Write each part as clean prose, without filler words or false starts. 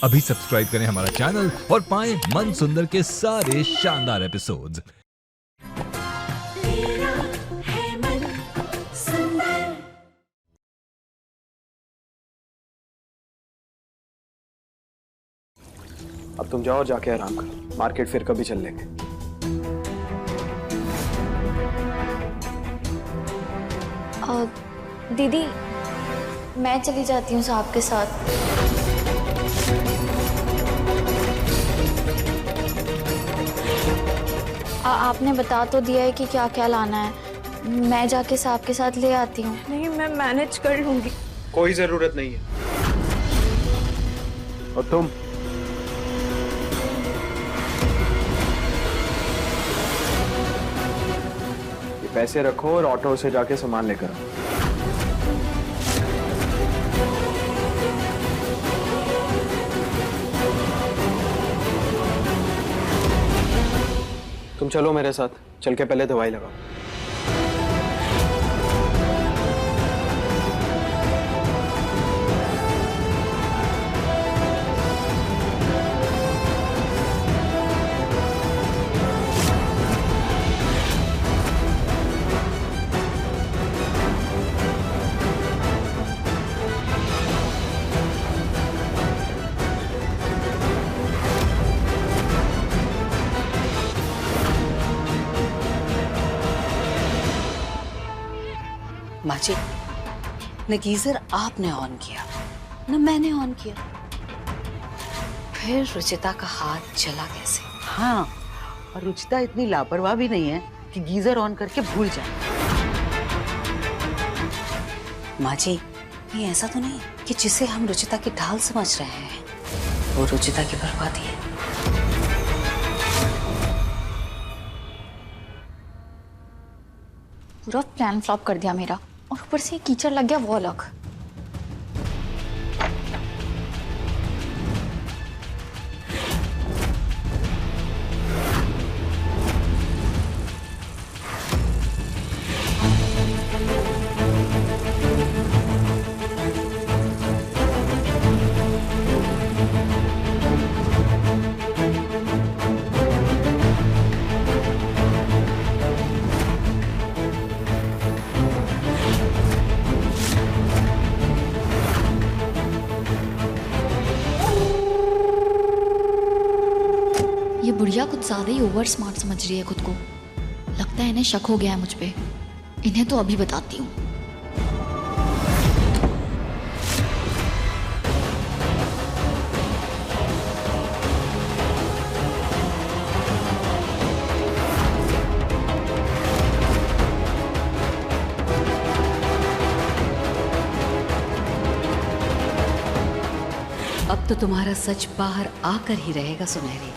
अभी सब्सक्राइब करें हमारा चैनल और पाएं मन सुंदर के सारे शानदार एपिसोड्स। अब तुम जाओ और जाके आराम करो, मार्केट फिर कभी चल लेंगे। दीदी मैं चली जाती हूँ साहब के साथ। आपने बता तो दिया है कि क्या क्या लाना है, मैं जाके साहब के साथ ले आती हूँ। नहीं, मैं मैनेज कर लूंगी। कोई जरूरत नहीं है। और तुम ये पैसे रखो और ऑटो से जाके सामान लेकर आओ। तुम चलो मेरे साथ, चल के पहले दवाई लगाओ। माँ जी, न गीजर आपने ऑन किया न मैंने ऑन किया, फिर रुचिता का हाथ चला कैसे? हाँ, और रुचिता इतनी लापरवाह भी नहीं है कि गीजर ऑन करके भूल जाए। माँ जी, ये ऐसा तो नहीं कि जिसे हम रुचिता की ढाल समझ रहे हैं वो रुचिता की बर्बादी है। पूरा प्लान फ्लॉप कर दिया मेरा, और ऊपर से कीचड़ लग गया वो अलग। ये बुढ़िया कुछ ज्यादा ही ओवर स्मार्ट समझ रही है खुद को। लगता है इन्हें शक हो गया है मुझ पे। इन्हें तो अभी बताती हूँ। अब तो तुम्हारा सच बाहर आकर ही रहेगा सुनहरी।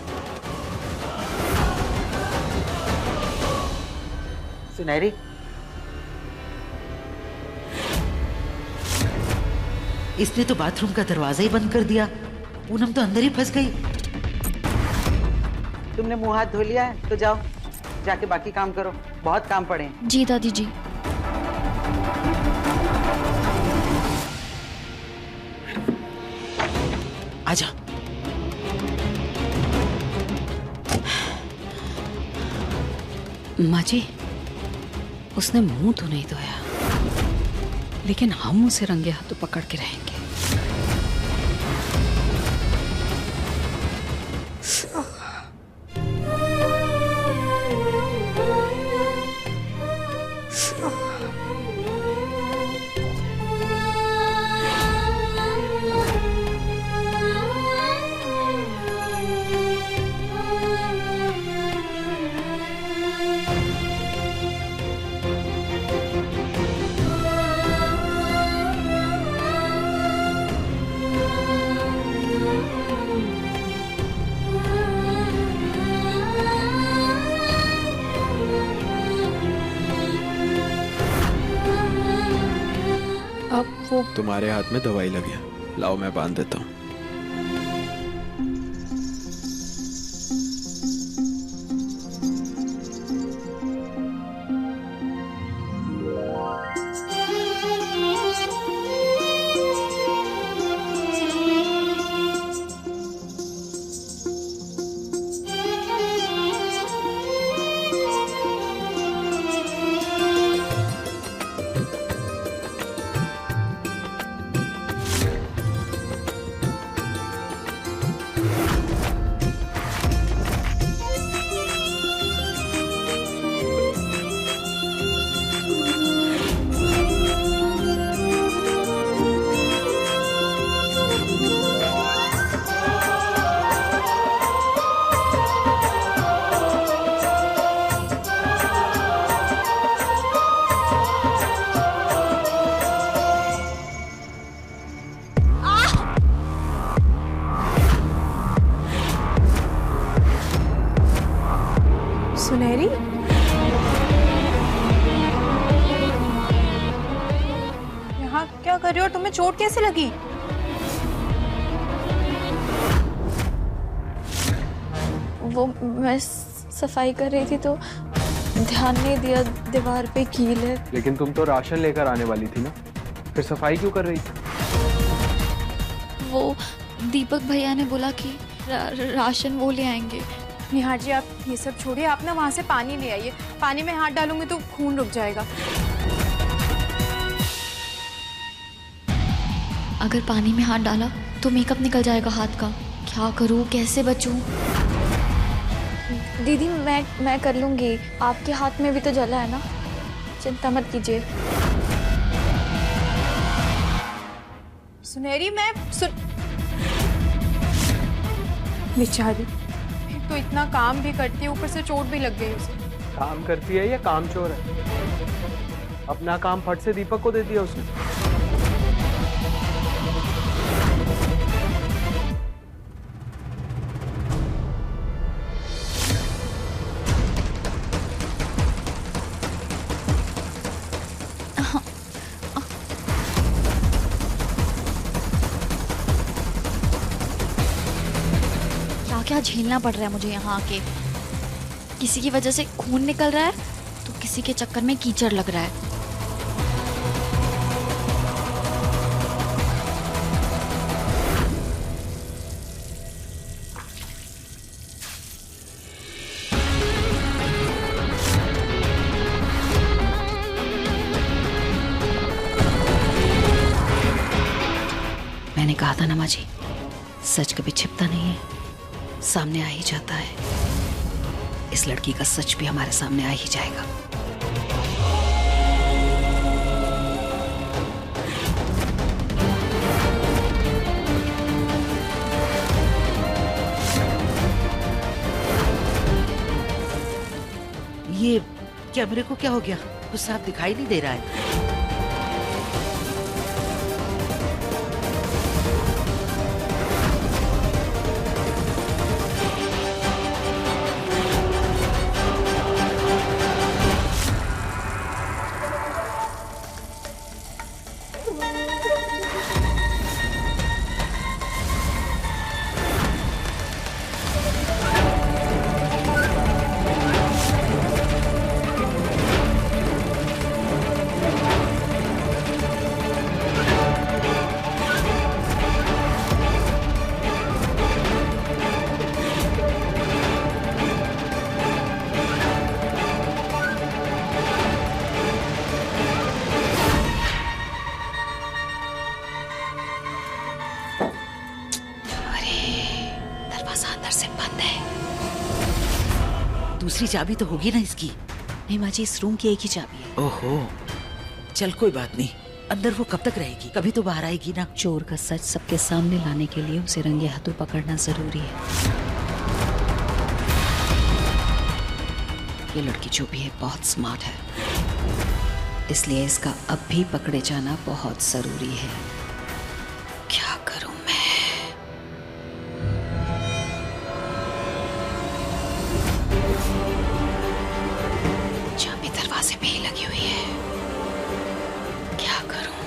सुनहरी, इसने तो बाथरूम का दरवाजा ही बंद कर दिया। पूनम तो अंदर ही फंस गई। तुमने मुंह हाथ धो लिया है तो जाओ, जाके बाकी काम करो, बहुत काम पड़े हैं। जी दादी जी। आजा। माँ जी, उसने मुंह तो नहीं धोया, लेकिन हम उसे रंगे हाथों पकड़ के रहेंगे। अब वो तुम्हारे हाथ में दवाई लगी है, लाओ मैं बांध देता हूँ। सुनहरी, यहाँ क्या कर रही हो और तुम्हें चोट कैसे लगी? वो मैं सफाई कर रही थी तो ध्यान नहीं दिया, दीवार पे कील है। लेकिन तुम तो राशन लेकर आने वाली थी ना, फिर सफाई क्यों कर रही थी? वो दीपक भैया ने बोला कि राशन वो ले आएंगे। निहार जी आप ये सब छोड़िए, आप ना वहाँ से पानी ले आइए। पानी में हाथ डालूंगी तो खून रुक जाएगा। अगर पानी में हाथ डाला तो मेकअप निकल जाएगा हाथ का। क्या करूँ, कैसे बचूं? दीदी मैं कर लूँगी, आपके हाथ में भी तो जला है ना, चिंता मत कीजिए। सुनहरी बेचारी, एक तो इतना काम भी करती है, ऊपर से चोट भी लग गई उसे। काम करती है या काम चोर है? अपना काम फट से दीपक को दे दिया उसने। क्या झेलना पड़ रहा है मुझे यहाँ आके। किसी की वजह से खून निकल रहा है तो किसी के चक्कर में कीचड़ लग रहा है। मैंने कहा था ना माँ जी, सच कभी छिपता नहीं है, सामने आ ही जाता है। इस लड़की का सच भी हमारे सामने आ ही जाएगा। ये कैमरे को क्या हो गया? कुछ साफ दिखाई नहीं दे रहा है। दूसरी चाबी तो होगी ना इसकी? नहीं माँ जी, इस रूम की एक ही चाबी है। ओहो, चल कोई बात नहीं। अंदर वो कब तक रहेगी? कभी तो बाहर आएगी ना। चोर का सच सबके सामने लाने के लिए उसे रंगे हाथों पकड़ना जरूरी है। ये लड़की जो भी है बहुत स्मार्ट है, इसलिए इसका अब भी पकड़े जाना बहुत जरूरी है। क्या करूं मैं? चाबी दरवाजे पे ही लगी हुई है, क्या करूं?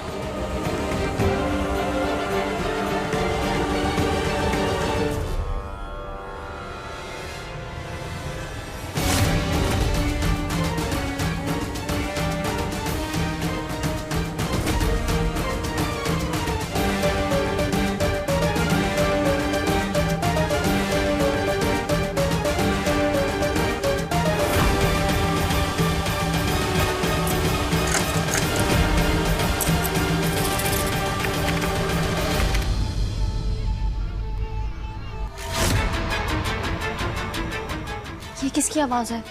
ये किसकी आवाज है?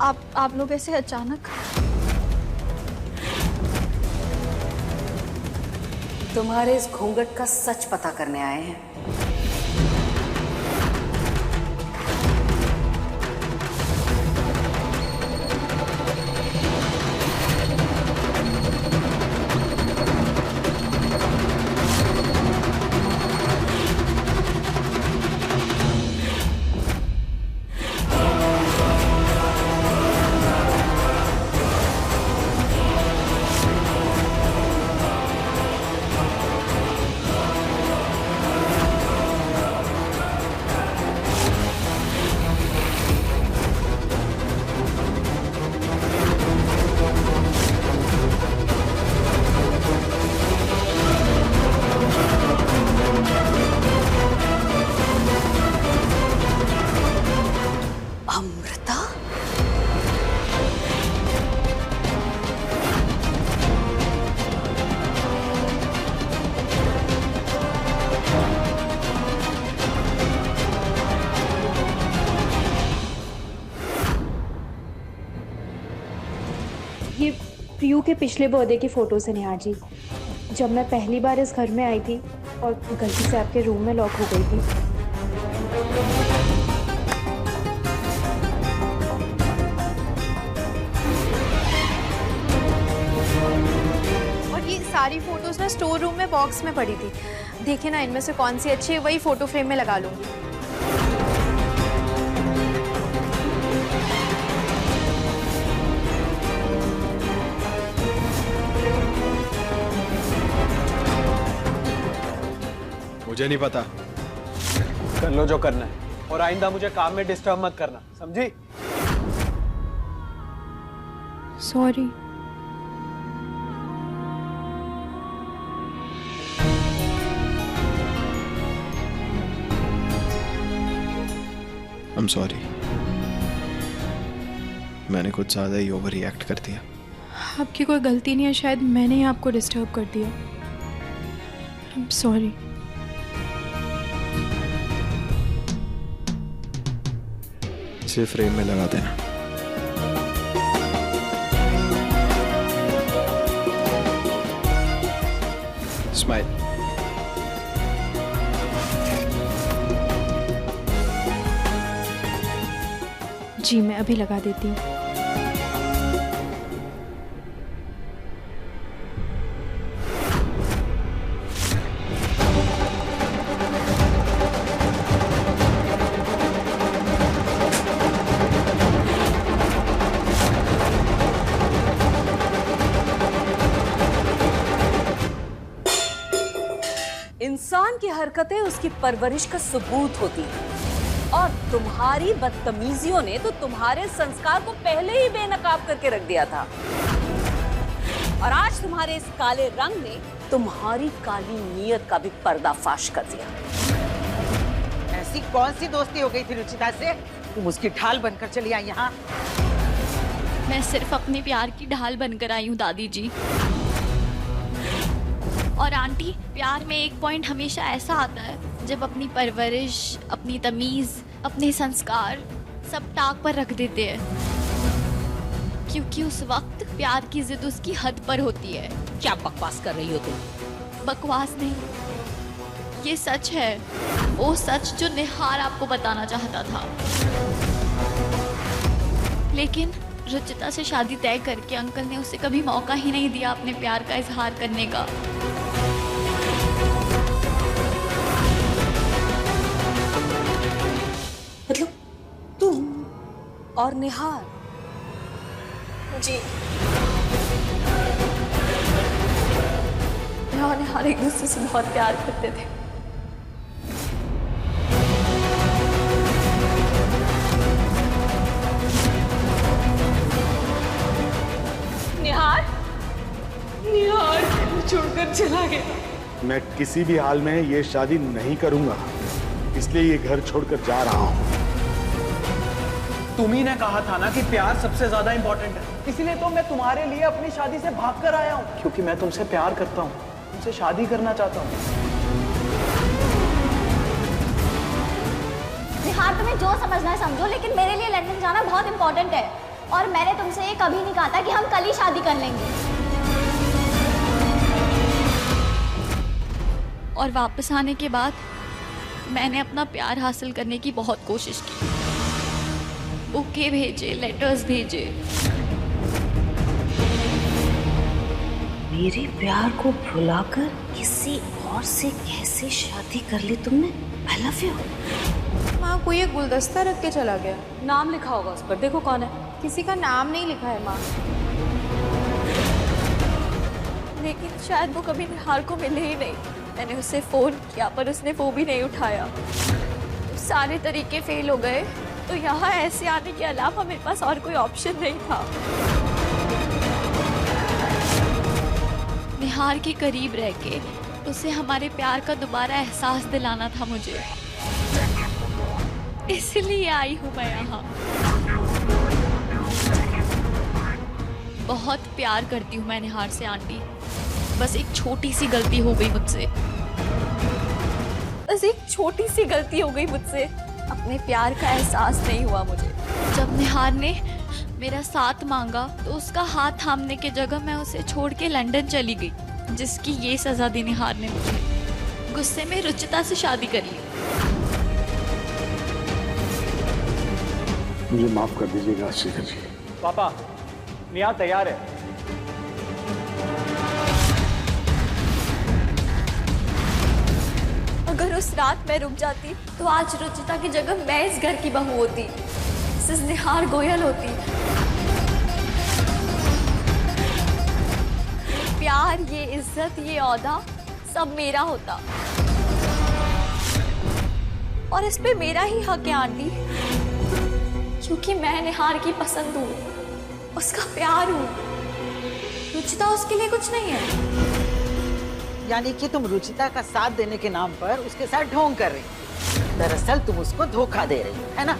आप लोग ऐसे अचानक? तुम्हारे इस घूंघट का सच पता करने आए हैं। अमृता? ये प्रियू के पिछले बर्थडे की फोटोज है निहार जी, जब मैं पहली बार इस घर में आई थी और गलती से आपके रूम में लॉक हो गई थी। और ये सारी फोटोज ना स्टोर रूम में बॉक्स में पड़ी थी। देखिए ना, इनमें से कौन सी अच्छी है वही फोटो फ्रेम में लगा लूंगी। मुझे नहीं पता। कर लो जो करना है और आइंदा मुझे काम में डिस्टर्ब मत करना, समझी? सॉरी। I'm sorry. मैंने कुछ ज्यादा ही ओवर रिएक्ट कर दिया। आपकी कोई गलती नहीं है, शायद मैंने ही आपको डिस्टर्ब कर दिया। I'm sorry. इसे फ्रेम में लगा देना। स्माइल। जी मैं अभी लगा देती हूँ। इंसान की हरकतें उसकी परवरिश का सबूत होती है और तुम्हारी बदतमीजियों ने तो तुम्हारे संस्कार को पहले ही बेनकाब करके रख दिया था और आज तुम्हारे इस काले रंग ने तुम्हारी काली नीयत का भी पर्दाफाश कर दिया। ऐसी कौन सी दोस्ती हो गई थी रुचिता से, तुम उसकी ढाल बनकर चली आई यहाँ? मैं सिर्फ अपने प्यार की ढाल बनकर आई हूँ दादी जी। और आंटी, प्यार में एक पॉइंट हमेशा ऐसा आता है जब अपनी परवरिश, अपनी तमीज, अपने संस्कार सब टाक पर रख देते हैं, क्योंकि उस वक्त प्यार की जिद उसकी हद पर होती है। क्या बकवास कर रही हो तुम? बकवास नहीं, ये सच है, वो सच जो निहार आपको बताना चाहता था। लेकिन रुचिता से शादी तय करके अंकल ने उसे कभी मौका ही नहीं दिया अपने प्यार का इजहार करने का। मतलब तुम और निहार? जी, मैं और निहार एक दूसरे से बहुत प्यार करते थे। निहार छोड़कर चला गया। मैं किसी भी हाल में ये शादी नहीं करूंगा, इसलिए ये घर छोड़कर जा रहा हूँ। तुम ही ने कहा था ना कि प्यार सबसे ज्यादा इंपॉर्टेंट है, इसीलिए तो मैं तुम्हारे लिए अपनी शादी से भागकर आया हूँ, क्योंकि मैं तुमसे प्यार करता हूँ, तुमसे शादी करना चाहता हूँ। निहार, तुम्हें जो समझना है समझो, लेकिन मेरे लिए लंदन जाना बहुत इंपॉर्टेंट है। और मैंने तुमसे ये कभी नहीं कहा था कि हम कल ही शादी कर लेंगे। और वापस आने के बाद मैंने अपना प्यार हासिल करने की बहुत कोशिश की, बुके भेजे, लेटर्स भेजे। मेरे प्यार को भुलाकर किसी और से कैसे शादी कर ली तुमने? I love you। माँ कोई एक गुलदस्ता रख के चला गया। नाम लिखा होगा उस पर, देखो कौन है। किसी का नाम नहीं लिखा है माँ। लेकिन शायद वो कभी निहार को मिले ही नहीं। मैंने उसे फ़ोन किया पर उसने वो भी नहीं उठाया। सारे तरीके फेल हो गए, तो यहाँ ऐसे आने के अलावा मेरे पास और कोई ऑप्शन नहीं था। निहार के करीब रह के उसे हमारे प्यार का दोबारा एहसास दिलाना था मुझे, इसलिए आई हूँ मैं यहाँ। बहुत प्यार करती हूँ मैं निहार से आंटी। बस एक छोटी सी गलती हो गई मुझसे, बस एक छोटी सी गलती हो गई मुझसे। अपने प्यार का एहसास नहीं हुआ मुझे। जब निहार ने मेरा साथ मांगा तो उसका हाथ थामने के जगह मैं उसे छोड़ के लंदन चली गई, जिसकी ये सजा दी निहार ने मुझे। गुस्से में रुचिता से शादी कर ली। मुझे माफ कर दीजिएगा शेखर जी। पापा, नेहा तैयार है। अगर उस रात मैं रुक जाती तो आज रुचिता की जगह मैं इस घर की बहू होती, मिसेस निहार गोयल होती। प्यार, ये इज्जत, ये औहदा सब मेरा होता और इस पे मेरा ही हक है आंटी, क्योंकि मैं निहार की पसंद हूँ, उसका प्यार हूँ। रुचिता उसके लिए कुछ नहीं है। यानी कि तुम रुचिता का साथ देने के नाम पर उसके साथ ढोंग कर रही। दरअसल तुम उसको धोखा दे रही है ना?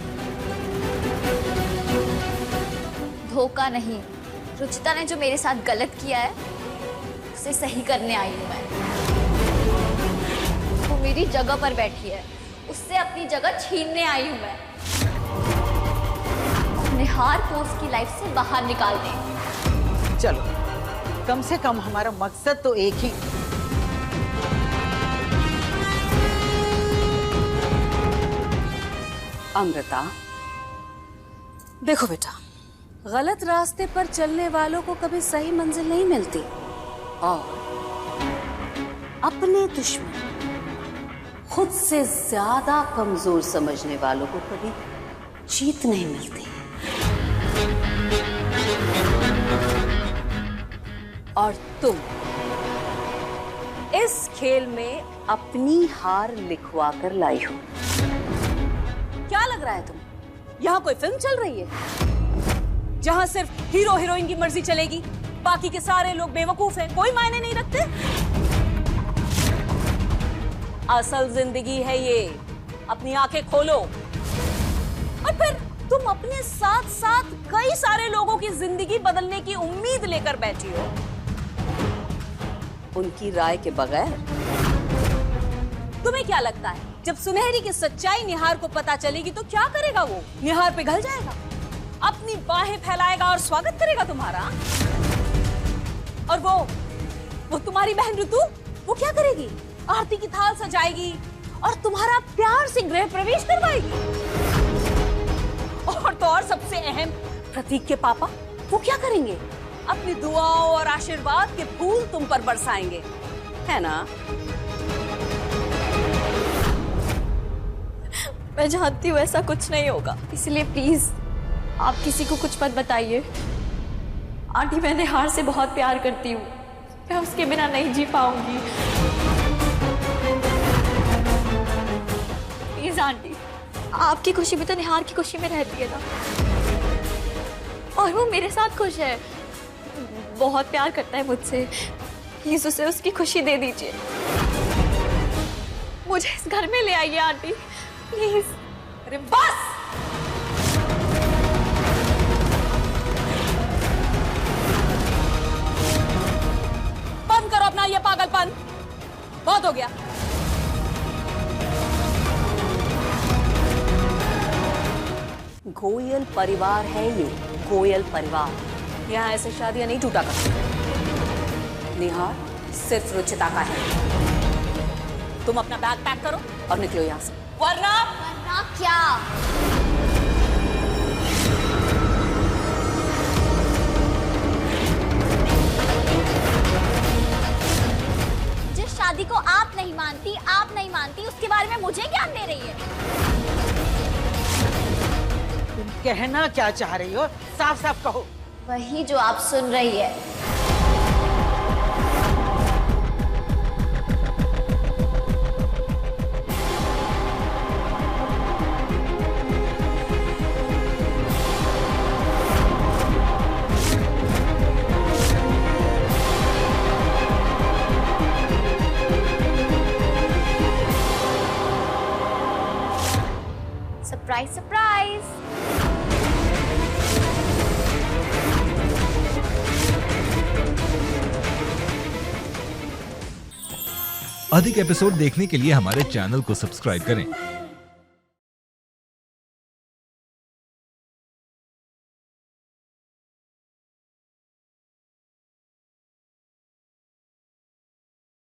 धोखा नहीं, रुचिता ने जो मेरे साथ गलत किया है उसे सही करने आई हूँ मैं। वो मेरी जगह पर बैठी है, उससे अपनी जगह छीनने आई हूँ मैं। निहार को उसकी लाइफ से बाहर निकाल दें। चलो, कम से कम हमारा मकसद तो एक ही। अमृता, देखो बेटा, गलत रास्ते पर चलने वालों को कभी सही मंजिल नहीं मिलती और अपने दुश्मन, खुद से ज्यादा कमजोर समझने वालों को कभी जीत नहीं मिलती। और तुम इस खेल में अपनी हार लिखवा कर लाई हो। क्या लग रहा है तुम? यहाँ कोई फिल्म चल रही है जहाँ सिर्फ हीरो हीरोइन की मर्जी चलेगी, बाकी के सारे लोग बेवकूफ हैं, कोई मायने नहीं रखते? असल जिंदगी है ये, अपनी आंखें खोलो। और फिर तुम अपने साथ साथ कई सारे लोगों की जिंदगी बदलने की उम्मीद लेकर बैठी हो, उनकी राय के बगैर। तुम्हें क्या लगता है जब सुनहरी की सच्चाई निहार को पता चलेगी तो क्या करेगा वो? निहार पिघल जाएगा, अपनी बाहें फैलाएगा और स्वागत करेगा तुम्हारा। और वो तुम्हारी बहन ऋतु, वो क्या करेगी? आरती की थाल सजाएगी और तुम्हारा प्यार से गृह प्रवेश करवाएगी। और तो और सबसे अहम, प्रतीक के पापा, वो क्या करेंगे? अपनी दुआओं और आशीर्वाद के फूल तुम पर बरसाएंगे, है ना? मैं जानती हूँ ऐसा कुछ नहीं होगा, इसलिए प्लीज आप किसी को कुछ मत बताइए। आंटी, मैं निहार से बहुत प्यार करती हूँ, मैं उसके बिना नहीं जी पाऊंगी। प्लीज आंटी, आपकी खुशी भी तो निहार की खुशी में रहती है ना, और वो मेरे साथ खुश है, बहुत प्यार करता है मुझसे। प्लीज उसे उसकी खुशी दे दीजिए। मुझे इस घर में ले आइए आंटी, प्लीज। अरे बस! बंद करो अपना ये पागलपन, बहुत हो गया। गोयल परिवार है ये, गोयल परिवार यहाँ ऐसे शादियां नहीं टूटा करता। निहार सिर्फ रुचिता का है। तुम अपना बैग पैक करो और निकलो यहाँ से, वरना क्या? जिस शादी को आप नहीं मानती उसके बारे में मुझे ज्ञान दे रही है। तुम कहना क्या चाह रही हो? साफ साफ कहो। वही जो आप सुन रही है। Surprise surprise. अधिक एपिसोड देखने के लिए हमारे चैनल को सब्सक्राइब करें